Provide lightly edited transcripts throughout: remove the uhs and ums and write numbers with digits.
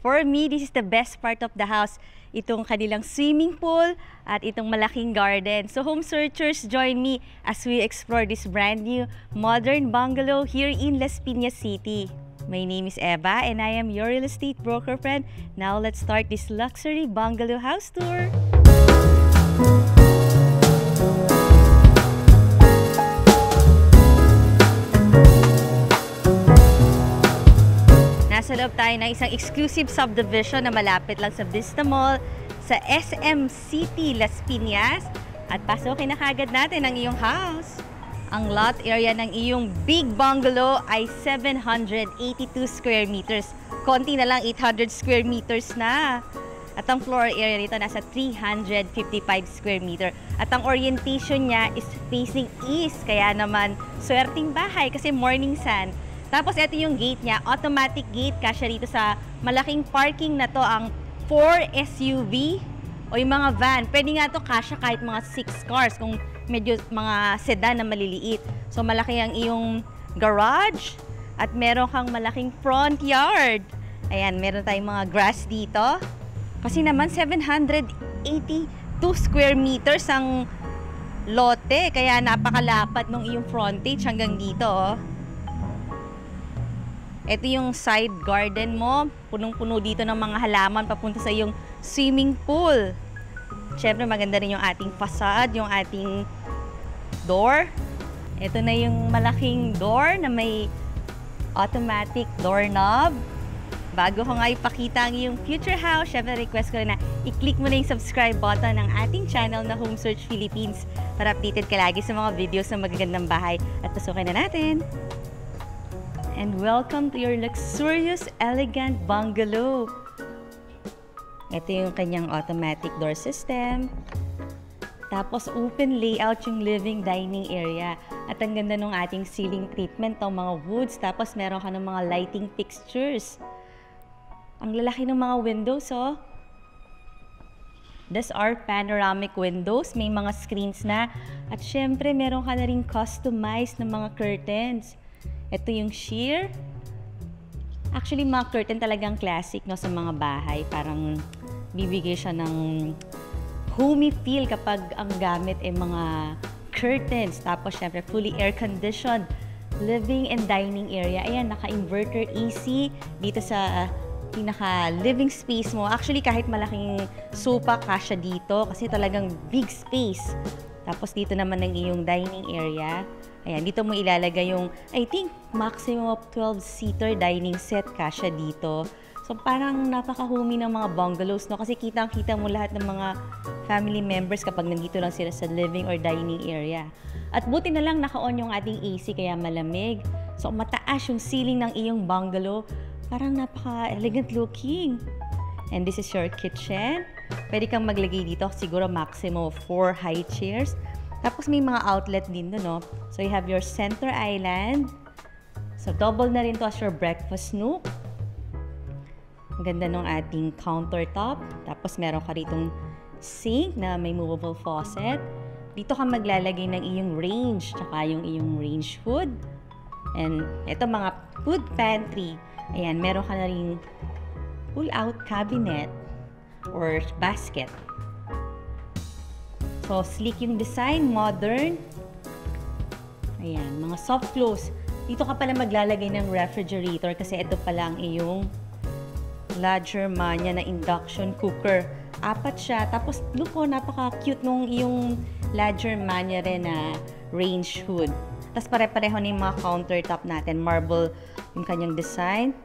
For me, this is the best part of the house. Itong kanilang swimming pool at itong malaking garden. So home searchers, join me as we explore this brand new modern bungalow here in Las Piñas City. My name is Eva and I am your real estate broker friend. Now let's start this luxury bungalow house tour. Nasa loob tayo ng isang exclusive subdivision na malapit lang sa Vista Mall sa SM City, Las Piñas. At pasukin na kagad natin ang iyong house. Ang lot area ng iyong big bungalow ay 782 square meters. Konti na lang 800 square meters na. At ang floor area nito nasa 355 square meter. At ang orientation niya is facing east. Kaya naman, swerting bahay kasi morning sun. Tapos ito yung gate niya, automatic gate, kasya rito sa malaking parking na to, ang 4 SUV o yung mga van. Pwede nga to kasya kahit mga 6 cars kung medyo mga sedan na maliliit. So malaki ang iyong garage at meron kang malaking front yard. Ayan, meron tayong mga grass dito. Kasi naman 782 square meters ang lote, kaya napakalapad ng iyong frontage hanggang dito. Oh. Ito yung side garden mo, punong-puno dito ng mga halaman papunta sa iyong swimming pool. Siyempre maganda rin yung ating facade, yung ating door. Ito na yung malaking door na may automatic doorknob. Bago ko nga ipakita ang iyong future house, syempre request ko na i-click mo na yung subscribe button ng ating channel na Home Search Philippines para updated ka lagi sa mga videos ng magagandang bahay. At pasukin na natin! And welcome to your luxurious, elegant bungalow. Ito yung kanyang automatic door system. Tapos open layout yung living dining area. At ang ganda ng ating ceiling treatment, ng mga woods. Tapos meron ka ng mga lighting fixtures. Ang lalaki ng mga windows, oh. These are panoramic windows. May mga screens na. At syempre, meron ka na rin customized na mga curtains. Ito yung sheer. Actually, mga curtain talagang classic, no, sa mga bahay. Parang bibigay siya ng homey feel kapag ang gamit ay mga curtains. Tapos, syempre, fully air-conditioned living and dining area. Ayan, naka-inverter AC dito sa pinaka-living space mo. Actually, kahit malaking sofa, kasya dito kasi talagang big space. Tapos, dito naman ang iyong dining area. Ayan, dito mo ilalagay yung, I think, maximum of 12-seater dining set kasya dito. So, parang napaka-homey ng mga bungalows, no? Kasi kitang-kita mo lahat ng mga family members kapag nandito lang sila sa living or dining area. At buti na lang naka-on yung ating AC kaya malamig. So, mataas yung ceiling ng iyong bungalow. Parang napaka-elegant looking. And this is your kitchen. Pwede kang maglagay dito, siguro maximum of 4 high chairs. Tapos may mga outlet din doon, no? So you have your center island. So double na rin to as your breakfast nook. Ang ganda ng ating countertop. Tapos meron ka ritong sink na may movable faucet. Dito ka maglalagay ng iyong range, tsaka yung iyong range hood. And ito mga food pantry. Ayan, meron ka na rin pull-out cabinet or basket. So, sleek yung design, modern. Ayan, mga soft close. Dito ka pala maglalagay ng refrigerator kasi ito pala ang iyong La Germania na induction cooker. 4 siya. Tapos, look ko, napaka-cute nung iyong La Germania rin na range hood. Tapos, pare-pareho na yung mga countertop natin. Marble yung kanyang design.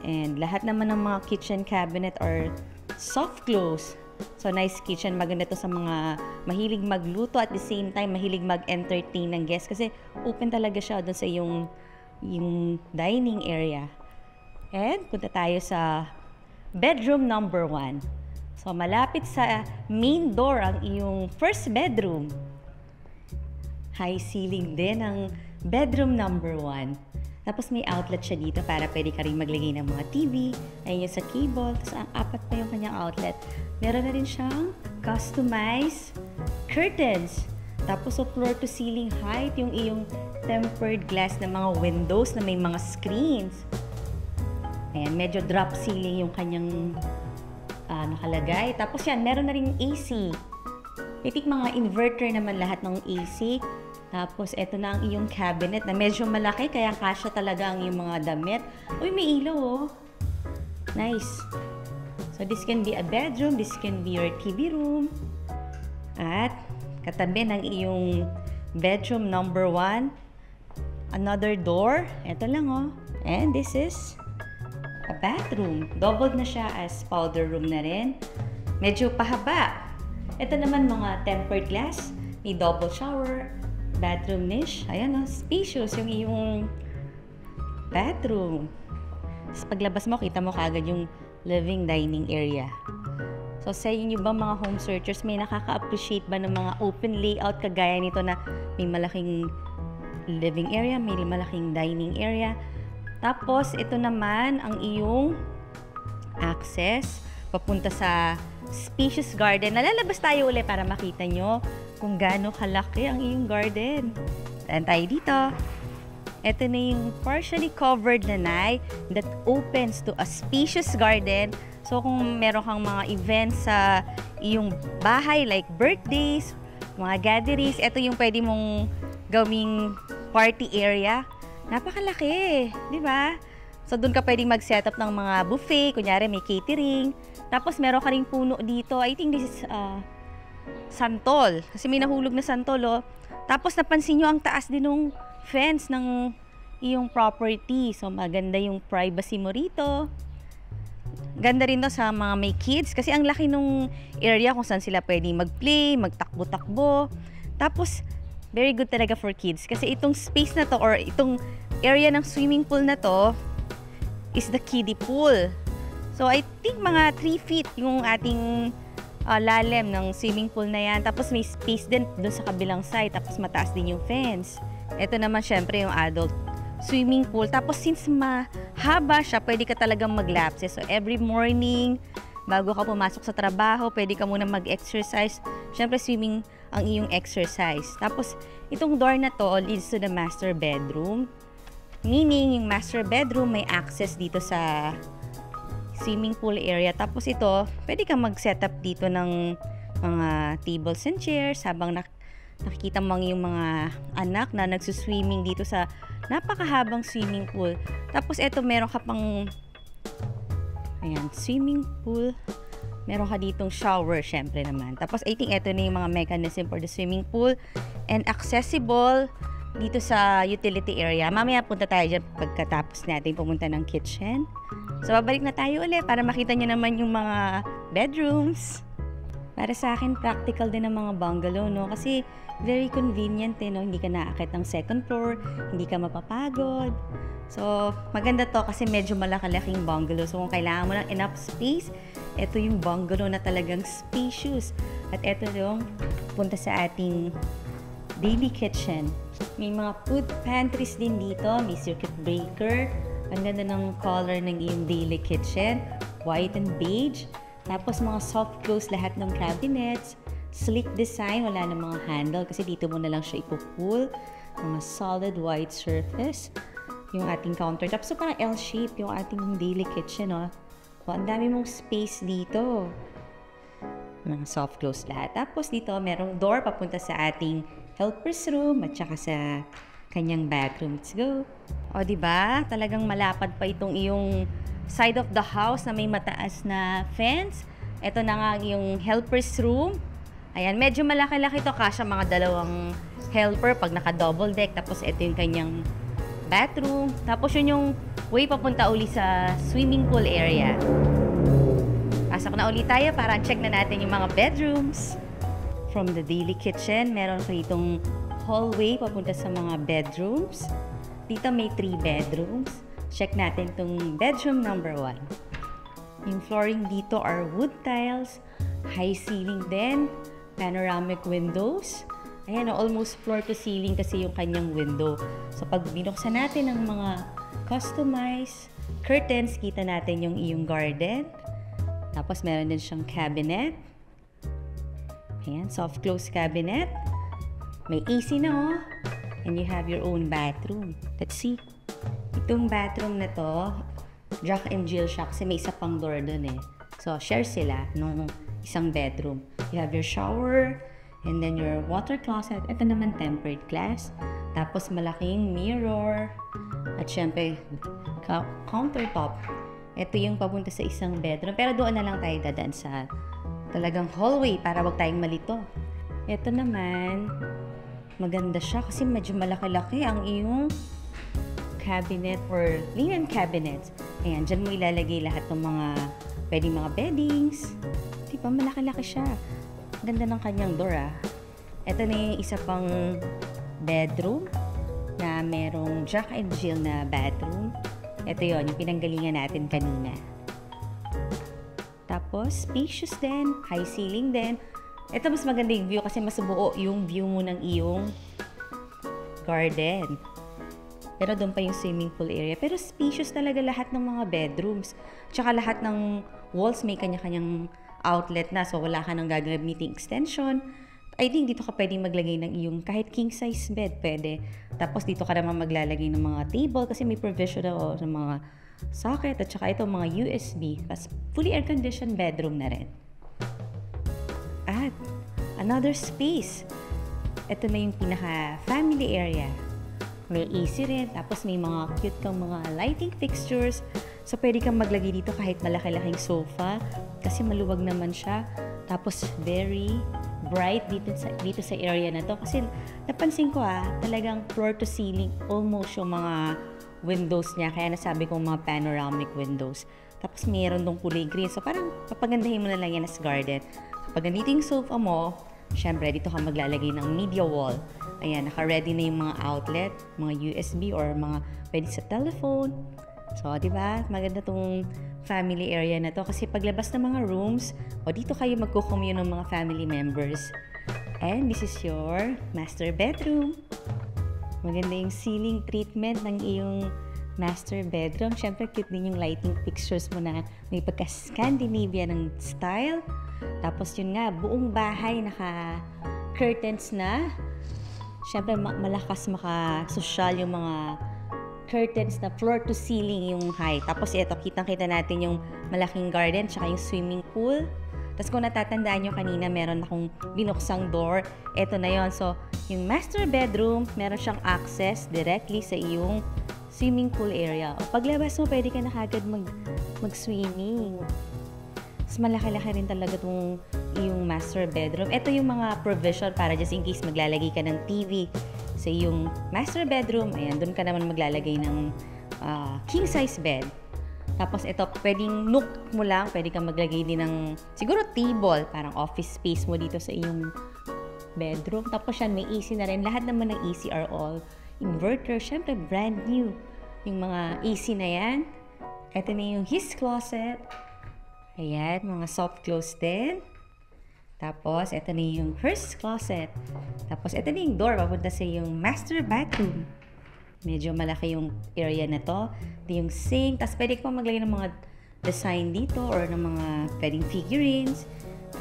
And lahat naman ng mga kitchen cabinet are soft close. So, nice kitchen. Maganda to sa mga mahilig magluto at the same time, mahilig mag-entertain ng guests. Kasi open talaga siya doon sa yung dining area. And punta tayo sa bedroom number 1. So, malapit sa main door ang iyong first bedroom. High ceiling din ang bedroom number 1. Tapos may outlet siya dito para pwede ka rin maglagay ng mga TV. Ayun yung sa cable. Tapos ang 4 pa yung kanyang outlet. Meron na rin siyang customized curtains. Tapos sa floor to ceiling height, yung iyong tempered glass na mga windows na may mga screens. Ayan, medyo drop ceiling yung kanyang nakalagay. Tapos yan, meron na rin AC. Pitik mga inverter naman lahat ng AC. Tapos, eto na ang iyong cabinet na medyo malaki, kaya kasya talaga ang iyong mga damit. Uy, may ilaw oh. Nice. So, this can be a bedroom, this can be your TV room. At, katabi ng iyong bedroom number 1, another door. Eto lang oh. And this is a bathroom. Doubled na siya as powder room na rin. Medyo pahaba. Ito naman mga tempered glass. May double shower. Bathroom niche. Ayan o, spacious yung iyong bathroom. Tapos paglabas mo, kita mo kagad yung living dining area. So sa inyo ba mga home searchers, may nakaka-appreciate ba ng mga open layout kagaya nito na may malaking living area, may malaking dining area. Tapos ito naman ang iyong access papunta sa spacious garden. Nalalabas tayo ulit para makita nyo kung gaano kalaki ang iyong garden. Saan tayo dito? Ito na yung partially covered lanai that opens to a spacious garden. So kung meron kang mga events sa iyong bahay like birthdays, mga gatherings, ito yung pwede mong gawing party area. Napakalaki, di ba? So doon ka pwedeng mag-setup ng mga buffet, kunyari may catering. Tapos meron ka ring puno dito. I think this is santol. Kasi may nahulog na santol, oh. Tapos napansin nyo ang taas din ng fence ng iyong property. So maganda yung privacy mo rito. Ganda rin to sa mga may kids. Kasi ang laki nung area kung saan sila pwedeng mag-play, magtakbo-takbo. Tapos, very good talaga for kids. Kasi itong space na to or itong area ng swimming pool na to is the kiddie pool. So, I think mga 3 feet yung ating lalim ng swimming pool na yan. Tapos may space din doon sa kabilang side. Tapos mataas din yung fence. Ito naman syempre yung adult swimming pool. Tapos since mahaba siya, pwede ka talagang mag-lapses. So every morning, bago ka pumasok sa trabaho, pwede ka muna mag-exercise. Syempre swimming ang iyong exercise. Tapos itong door na to leads to the master bedroom. Meaning yung master bedroom may access dito sa swimming pool area. Tapos ito, pwede kang mag-setup dito ng mga tables and chairs habang nakikita mo yung mga anak na nagsuswimming dito sa napakahabang swimming pool. Tapos ito, meron ka pang ayan, swimming pool. Meron ka ditong shower, syempre naman. Tapos I think ito na yung mga mechanism for the swimming pool and accessible dito sa utility area. Mamaya punta tayo dyan pagkatapos natin pumunta ng kitchen. So, babalik na tayo ulit para makita nyo naman yung mga bedrooms. Para sa akin, practical din ang mga bungalow, no? Kasi very convenient, no? Hindi ka naakit ng second floor, hindi ka mapapagod. So, maganda to kasi medyo malaki-laking bungalow. So, kung kailangan mo ng enough space, ito yung bungalow na talagang spacious. At ito yung punta sa ating daily kitchen. May mga food pantries din dito. May circuit breaker. Ang ganda ng color ng iyong daily kitchen. White and beige. Tapos mga soft close lahat ng cabinets. Sleek design. Wala na mga handle kasi dito mo na lang siya ipupull. Mga solid white surface. Yung ating countertop. So parang L-shape yung ating daily kitchen. Oh. So, ang dami mong space dito. Mga soft close lahat. Tapos dito merong door papunta sa ating helper's room at saka sa kanyang bathroom. Let's go. O, diba? Talagang malapad pa itong iyong side of the house na may mataas na fence. Ito na nga yung helper's room. Ayan, medyo malaki-laki to. Kasya mga dalawang helper pag naka-double deck. Tapos ito yung kanyang bathroom. Tapos yun yung way papunta uli sa swimming pool area. Pasok na ulit tayo para check na natin yung mga bedrooms. From the daily kitchen, meron ko ditong hallway papunta sa mga bedrooms. Dito may 3 bedrooms. Check natin itong bedroom number 1. Yung flooring dito are wood tiles, high ceiling din, panoramic windows. Ayan, almost floor to ceiling kasi yung kanyang window. So pag binuksan natin ang mga customized curtains, kita natin yung iyong garden. Tapos meron din siyang cabinet. Ayan, soft close cabinet. May AC na oh. And you have your own bathroom. Let's see. Itong bathroom na to, Jack and Jill siya kasi may isa pang door dun eh. So, share sila nung isang bedroom. You have your shower, and then your water closet. Ito naman tempered glass. Tapos malaking mirror. At syempre, countertop. Ito yung papunta sa isang bedroom. Pero doon na lang tayo dadaan sa talagang hallway para wag tayong malito. Ito naman, maganda siya kasi medyo malaki-laki ang iyong cabinet or linen cabinets. Ayan, dyan mo ilalagay lahat ng mga pwedeng mga beddings. Diba, malaki-laki siya. Ganda ng kanyang door ah. Ito na yung isa pang bedroom na merong Jack and Jill na bathroom. Ito yon yung pinanggalingan natin kanina. Tapos, spacious din, high ceiling din. Ito mas maganda yung view kasi mas buo yung view mo ng iyong garden. Pero doon pa yung swimming pool area. Pero spacious talaga lahat ng mga bedrooms. Tsaka lahat ng walls may kanya-kanyang outlet na. So, wala ka nang gagamiting extension. I think dito ka pwedeng maglagay ng iyong kahit king size bed, pwede. Tapos dito ka naman maglalagay ng mga table kasi may provision na ng mga socket at saka ito mga USB. Tapos fully air-conditioned bedroom na rin. At another space. Ito na yung pinaka-family area. May AC rin, tapos may mga cute kang mga lighting fixtures. So pwede kang maglagay dito kahit malaki-laking sofa kasi maluwag naman siya. Tapos very bright dito sa area na to kasi napansin ko talagang floor to ceiling almost yung mga windows niya, kaya nasabi ko mga panoramic windows. Tapos mayroon dong kulay green, so parang papagandahin mo na lang yan as garden. Kapag ganito yung sofa mo, syempre dito ka maglalagay ng media wall. Ayan, naka-ready na yung mga outlet, mga USB or mga pwede sa telephone. So, di ba? Maganda tong family area na to kasi paglabas ng mga rooms, o dito kayo magko-commune ng mga family members. And this is your master bedroom. Maganda yung ceiling treatment ng iyong master bedroom. Siyempre, cute din yung lighting fixtures mo na may pagka-Scandinavia ng style. Tapos yun nga, buong bahay naka-curtains na. Siyempre, malakas maka-social yung mga curtains na floor to ceiling yung height. Tapos ito, kitang-kita natin yung malaking garden tsaka yung swimming pool. Tapos kung natatandaan nyo kanina, meron akong binuksang door. Ito na yon. So, yung master bedroom, meron siyang access directly sa iyong swimming pool area. O paglabas mo, pwede ka na kagad mag-swimming. Tapos malaki-laki rin talaga itong iyong master bedroom. Ito yung mga provision para just in case maglalagay ka ng TV sa iyong master bedroom. Ayan, doon ka naman maglalagay ng king size bed. Tapos ito, pwedeng nook mo lang, pwede kang maglagay din ng siguro table, parang office space mo dito sa iyong bedroom. Tapos yan, may AC na rin. Lahat naman ng AC are all inverter. Syempre, brand new yung mga AC na yan. Ito na yung his closet. Ayan, mga soft close din. Tapos, ito na yung hers closet. Tapos, ito na yung door. Papunta sa yung master bathroom. Medyo malaki yung area na to. Ito yung sink. Tapos, pwede ko maglagay ng mga design dito or ng mga pwedeng figurines.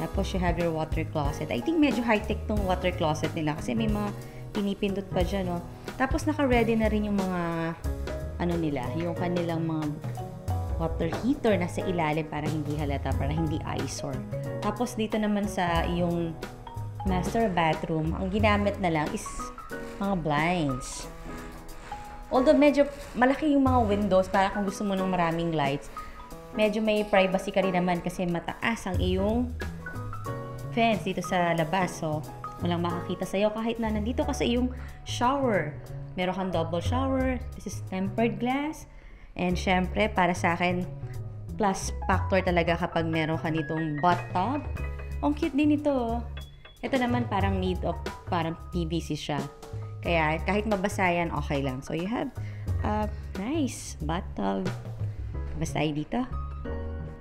Tapos, you have your water closet. I think medyo high-tech tong water closet nila kasi may mga pinipindot pa dyan, no? Tapos, naka-ready na rin yung mga nila, yung kanilang mga water heater nasa ilalim para hindi halata, para hindi eyesore. Tapos dito naman sa yung master bathroom, ang ginamit na lang is mga blinds. Although medyo malaki yung mga windows para kung gusto mo ng maraming lights, medyo may privacy ka rin naman kasi mataas ang iyong fence dito sa labas. So, walang makakita sa'yo kahit na nandito ka sa iyong shower. Meron kang double shower. This is tempered glass. And syempre, para sa akin, plus factor talaga kapag meron ka nitong bathtub. Ang cute din ito. Ito naman parang made of, parang PVC siya. Kaya kahit mabasa yan, okay lang. So you have a nice bathtub. Basta dito.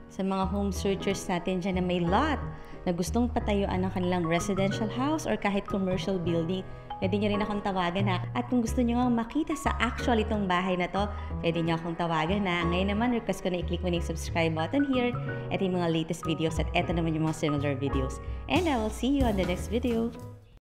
Sa mga home searchers natin dyan na may lot na gustong patayuan ng kanilang residential house or kahit commercial building, pwede nyo rin akong tawagan na. At kung gusto nyo nga makita sa actual itong bahay na to, pwede nyo akong tawagan na. Ngayon naman, request ko na i-click mo na yung subscribe button here. Ito yung mga latest videos at ito naman yung mga similar videos. And I will see you on the next video.